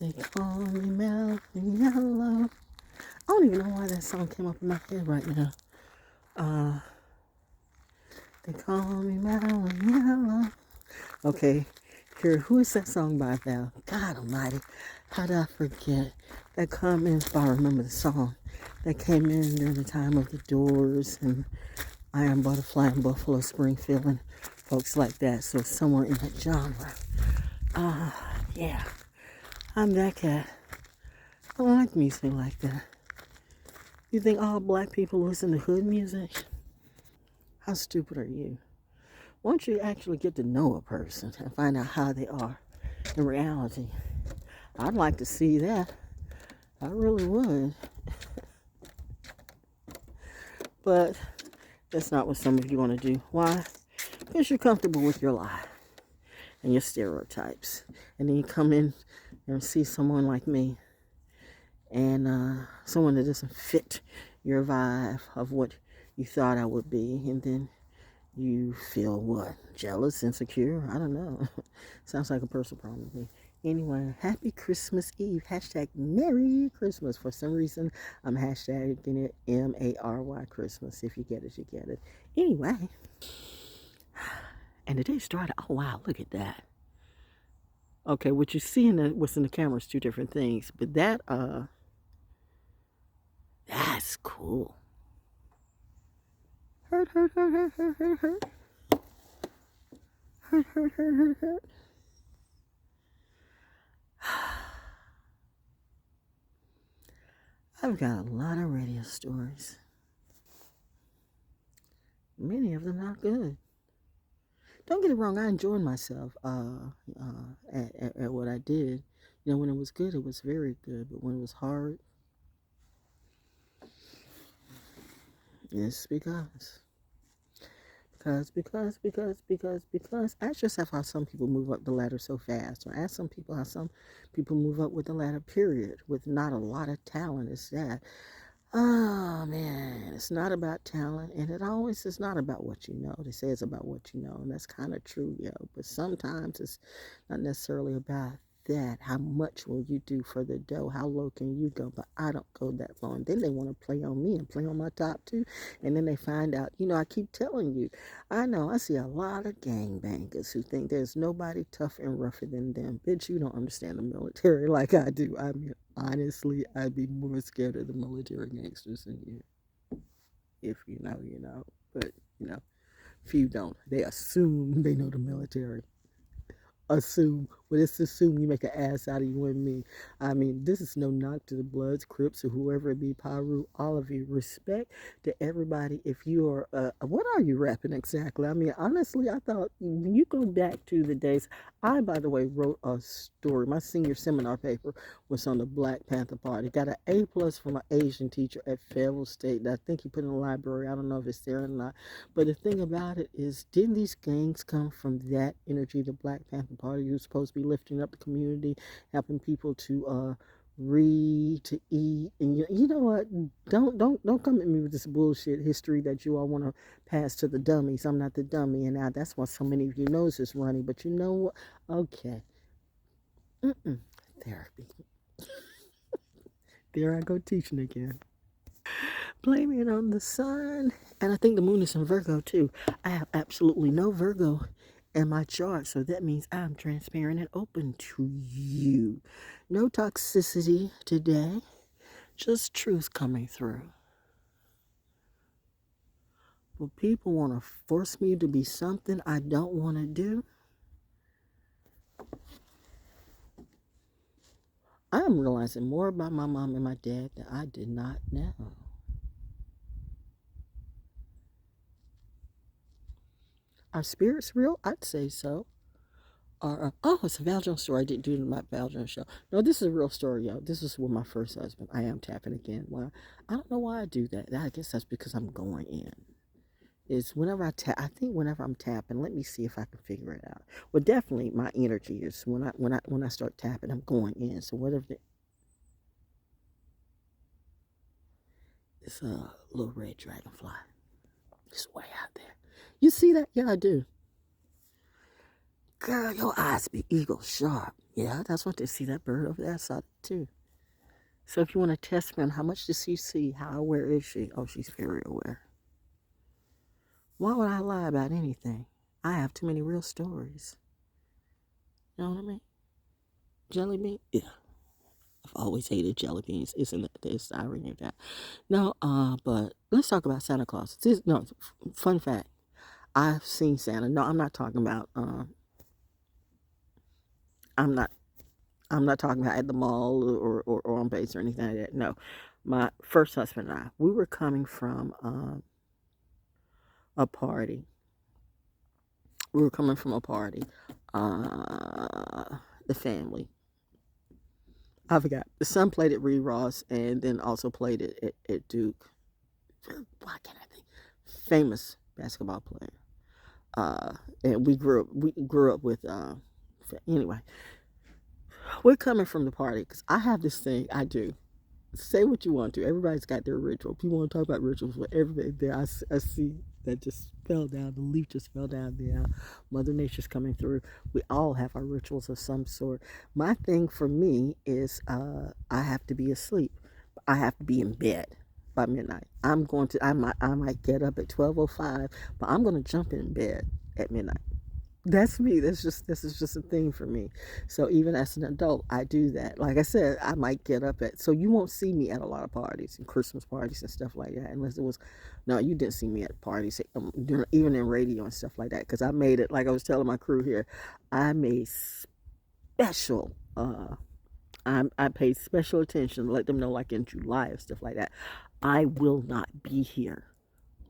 They call me mellow yellow. I don't even know why that song came up in my head right now. They call me mellow yellow. Okay, here, who is that song by Val? God almighty, how did I forget? That come in, if I remember the song, that came in during the time of the Doors and I Am Butterfly and Buffalo Springfield and folks like that. So somewhere in that genre. Yeah, I'm that cat. I don't like music like that. You think all black people listen to hood music? How stupid are you? Why don't you actually get to know a person and find out how they are in reality? I'd like to see that. I really would. But that's not what some of you want to do. Why? Because you're comfortable with your lie and your stereotypes. And then you come in and see someone like me and someone that doesn't fit your vibe of what you thought I would be. And then you feel what? Jealous, insecure? I don't know. Sounds like a personal problem to me. Anyway, happy Christmas Eve. Hashtag Merry Christmas. For some reason, I'm hashtagging it M-A-R-Y Christmas. If you get it, you get it. Anyway. And the day started. Oh, wow. Look at that. Okay, what you see in what's in the camera is two different things. But that's cool. Hurt, hurt, hurt, hurt, hurt, hurt, hurt. Hurt, hurt, hurt, hurt, hurt. I've got a lot of radio stories. Many of them not good. Don't get it wrong, I enjoyed myself at what I did. You know, when it was good, it was very good. But when it was hard, it's because. Ask yourself how some people move up the ladder so fast. Or ask some people how some people move up with the ladder, period, with not a lot of talent. It's that. Oh man, it's not about talent, and it always is not about what you know. They say it's about what you know, and that's kind of true, yo. But sometimes it's not necessarily about that. How much will you do for the dough? How low can you go? But I don't go that low. And then they want to play on me and play on my top too. And then they find out, you know, I keep telling you, I know I see a lot of gangbangers who think there's nobody tough and rougher than them. Bitch, you don't understand the military like I do. I mean, honestly, I'd be more scared of the military gangsters than you. If you know, you know. But, you know, few don't. They assume they know the military. Assume. Well, let's assume you make an ass out of you and me. I mean, this is no knock to the Bloods, Crips, or whoever it be, Pyru, all of you. Respect to everybody. If you are, what are you rapping exactly? I mean, honestly, I thought when you go back to the days, I, by the way, wrote a story. My senior seminar paper was on the Black Panther Party. Got an A plus from an Asian teacher at Federal State that I think he put in the library. I don't know if it's there or not. But the thing about it is, didn't these gangs come from that energy, the Black Panther Party? You're supposed to be lifting up the community, helping people to read, to eat, and you know what? Don't come at me with this bullshit history that you all want to pass to the dummies. I'm not the dummy, and now that's why so many of you knows is running. But you know what? Okay, therapy. There I go teaching again. Blame it on the sun. And I think the moon is in Virgo too. I have absolutely no Virgo in my chart, so that means I'm transparent and open to you. No toxicity today, just truth coming through. But people want to force me to be something I don't want to do. I'm realizing more about my mom and my dad than I did not know. Are spirits real? I'd say so. Oh, it's a ValJones story. I didn't do my ValJones show. No, this is a real story, yo. This is with my first husband. I am tapping again. Well, I don't know why I do that. I guess that's because I'm going in. Is whenever I tap, I think whenever I'm tapping, let me see if I can figure it out. Well, definitely my energy is when I start tapping, I'm going in. So whatever it's a little red dragonfly. It's way out there. You see that? Yeah, I do. Girl, your eyes be eagle sharp. Yeah, that's what they see. That bird over there saw it too. So if you want to test me on how much does she see, how aware is she? Oh, she's very aware. Why would I lie about anything? I have too many real stories. You know what I mean? Jelly bean? Yeah. I've always hated jelly beans. Isn't it? There's irony of that. No, but let's talk about Santa Claus. No, fun fact. I've seen Santa. No, I'm not talking about. I'm not. I'm not talking about at the mall or on base or anything like that. No, my first husband and I. We were coming from a party. We were coming from a party. The family. I forgot. The son played at Reed Ross and then also played it at Duke. Why can't I think? Famous basketball player. And we grew up with. Anyway, we're coming from the party because I have this thing I do. Say what you want to. Everybody's got their ritual. People want to talk about rituals, but everybody there, I see that just fell down. The leaf just fell down there. Mother Nature's coming through. We all have our rituals of some sort. My thing for me is I have to be asleep. I have to be in bed by midnight. I might get up at 12:05, but I'm going to jump in bed at midnight. That's me. This is just a thing for me. So even as an adult, I do that. Like I said, I might get up at, so you won't see me at a lot of parties and Christmas parties and stuff like that, unless it was, no, you didn't see me at parties, even in radio and stuff like that, because I made it, like I was telling my crew here, I made special, I paid special attention to let them know, like in July and stuff like that, I will not be here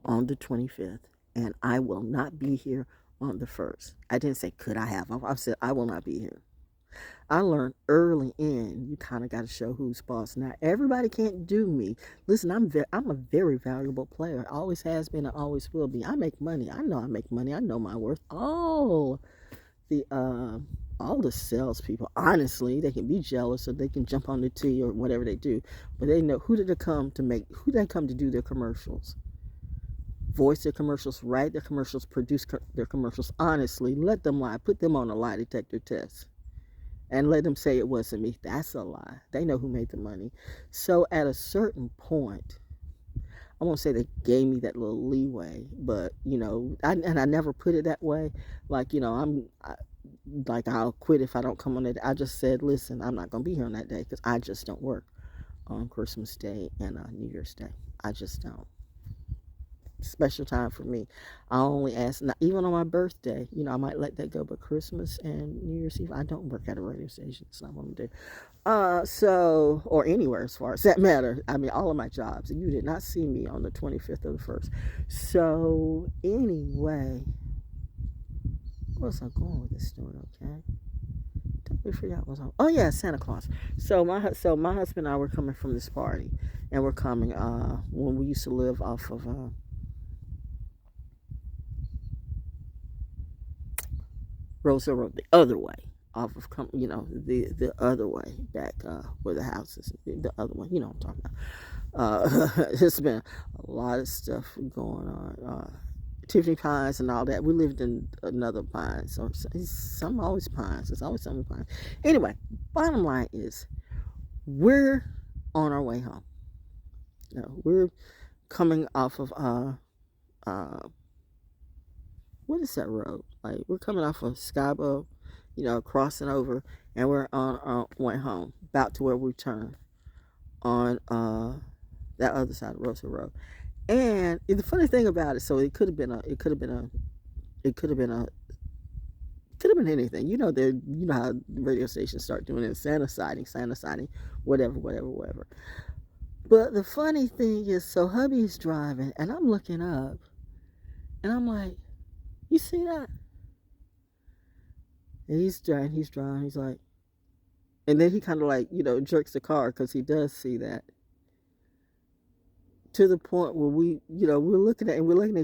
on the 25th, and I will not be here on the 1st. I didn't say, could I have? I said, I will not be here. I learned early in, you kind of got to show who's boss. Now, everybody can't do me. Listen, I'm a very valuable player. Always has been and always will be. I make money. I know I make money. I know my worth. The all the salespeople, honestly, they can be jealous or they can jump on the T or whatever they do, but they know who did they come to do their commercials. Voice their commercials, write their commercials, produce their commercials. Honestly, let them lie. Put them on a lie detector test and let them say it wasn't me. That's a lie. They know who made the money. So at a certain point, I won't say they gave me that little leeway, but I never put it that way. Like I'll quit if I don't come on that. I just said, listen, I'm not gonna be here on that day because I just don't work on Christmas Day and New Year's Day. I just don't. Special time for me. I only ask, not even on my birthday, I might let that go, but Christmas and New Year's Eve, I don't work at a radio station. It's not what I'm doing. Or anywhere as far as that matter. I mean, all of my jobs. You did not see me on the 25th of the 1st. So, anyway, where was I going with this story, okay? Totally forgot what I was on. Oh, yeah, Santa Claus. So my husband and I were coming from this party, and we're coming, when we used to live off of, Rose Hill Road, the other way, off of the other way back where the house is, the other one. You know what I'm talking about. It's been a lot of stuff going on. Tiffany Pines and all that. We lived in another Pines, so some always Pines. It's always something Pines. Anyway, bottom line is we're on our way home. We're coming off of what is that road? Like, we're coming off of Skybo, crossing over, and we're on our way home, about to where we turn on that other side of Rosa Road. And the funny thing about it, so it could have been anything. How radio stations start doing it, Santa sighting, whatever. But the funny thing is, so hubby's driving, and I'm looking up, and I'm like, you see that? And he's driving, he's like, and then he kind of like, jerks the car because he does see that. To the point where we're looking at each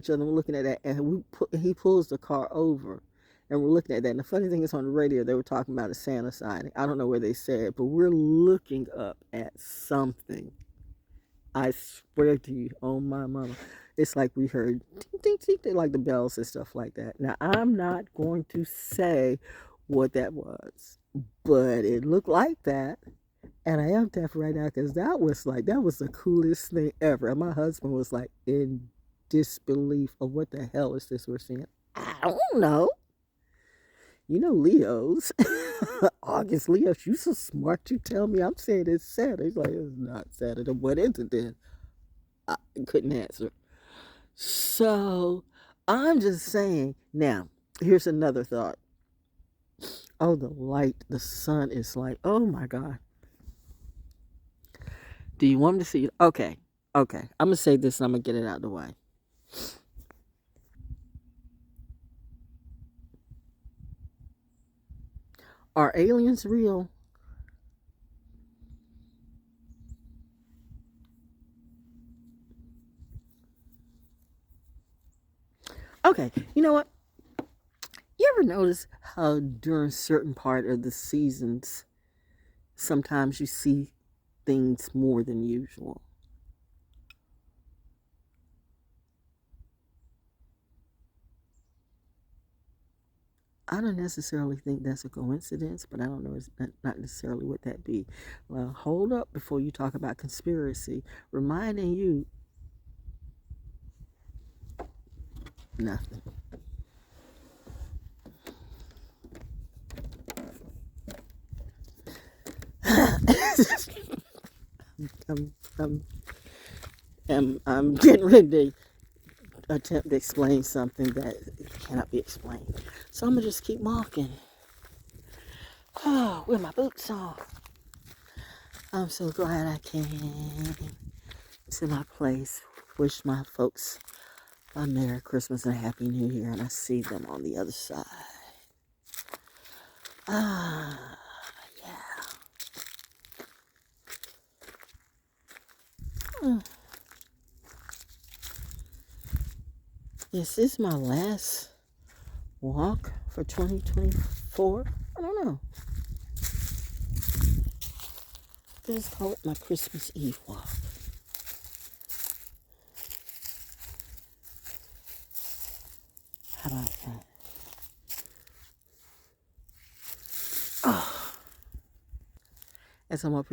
other, and we're looking at that, and he pulls the car over, and we're looking at that. And the funny thing is, on the radio, they were talking about a Santa sighting. I don't know where they said it, but we're looking up at something I swear to you, oh my mama. It's like we heard ding, ding, ding, ding, like the bells and stuff like that. Now, I'm not going to say what that was, but it looked like that. And I am deaf right now because that was the coolest thing ever. And my husband was like in disbelief of what the hell is this we're seeing. I don't know. You know, Leos, August Leos, you so smart. You tell me I'm saying it's Saturday. He's like, it's not Saturday. What is it then? I couldn't answer. So I'm just saying. Now, here's another thought. Oh, the light, the sun is like, oh my God. Do you want me to see it? Okay. Okay. I'm going to say this and I'm going to get it out of the way. Are aliens real? Okay. You know what? You ever notice how during certain part of the seasons, sometimes you see things more than usual? I don't necessarily think that's a coincidence, but I don't know. It's not necessarily what that be. Well, hold up before you talk about conspiracy. Reminding you, nothing. I'm, I'm, I'm getting ready to attempt to explain something that cannot be explained. So I'm gonna just keep walking. Oh, with my boots on. I'm so glad I came to my place. Wish my folks a Merry Christmas and a Happy New Year, and I see them on the other side. Ah, yeah. Hmm. Is this my last walk for 2024? I don't know. Just call it my Christmas Eve walk. How about that? Oh. As I'm up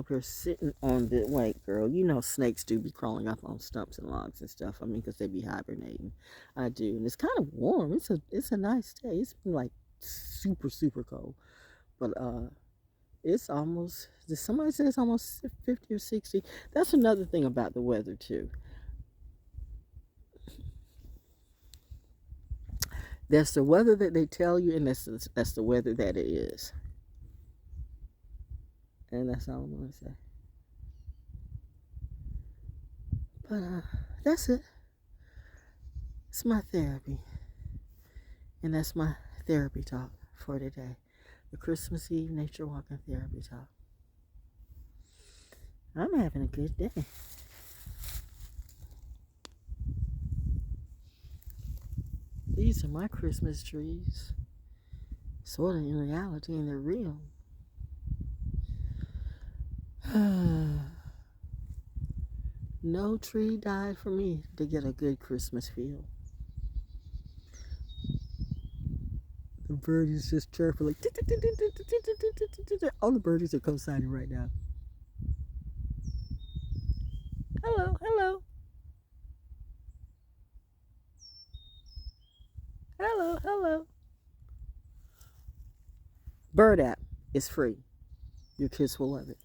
here sitting on the wait, girl, you know snakes do be crawling up on stumps and logs and stuff. I mean, because they be hibernating. I do, and it's kind of warm. It's a nice day. It's been like super super cold, but it's almost. Somebody says it's almost 50 or 60. That's another thing about the weather too. That's the weather that they tell you, and that's the weather that it is. And that's all I'm gonna say. But that's it. It's my therapy. And that's my therapy talk for today. The Christmas Eve Nature Walking Therapy Talk. I'm having a good day. These are my Christmas trees. Sort of in reality, and they're real. No tree died for me to get a good Christmas feel. The birdies just chirping like all the birdies are co-signing right now. Hello, hello, hello, hello. Bird app is free. Your kids will love it.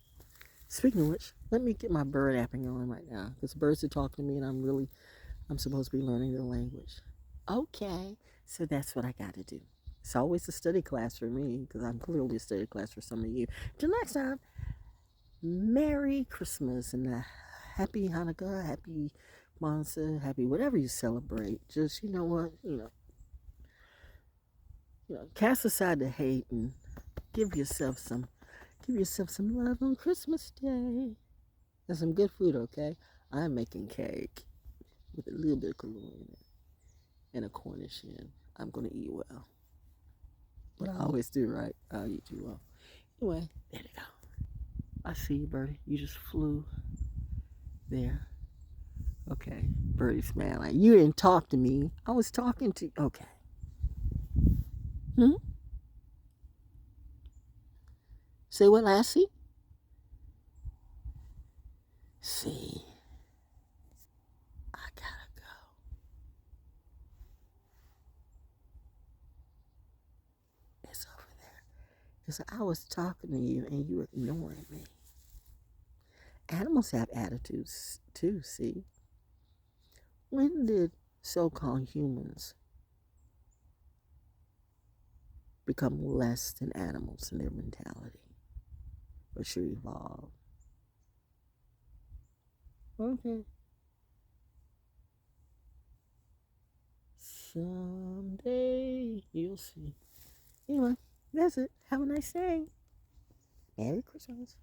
Speaking of which, let me get my bird apping on right now because birds are talking to me and I'm supposed to be learning their language. Okay, so that's what I got to do. It's always a study class for me because I'm clearly a study class for some of you. Till next time, Merry Christmas and a Happy Hanukkah, Happy Kwanzaa, Happy whatever you celebrate. Just you know what, cast aside the hate and give yourself some give yourself some love on Christmas Day. And some good food, okay? I'm making cake with a little bit of cologne in it and a Cornish hen. I'm gonna eat well. But I always do, right? I'll eat you well. Anyway, there you go. I see you, birdie. You just flew There. Okay. Birdie's man, like, you didn't talk to me. I was talking to. Okay. Hmm? Say what, Lassie? See, I gotta go. It's over there. Because I was talking to you and you were ignoring me. Animals have attitudes too, see? When did so-called humans become less than animals in their mentality? Or should evolve? Okay. Someday you'll see. Anyway, that's it. Have a nice day. Merry Christmas.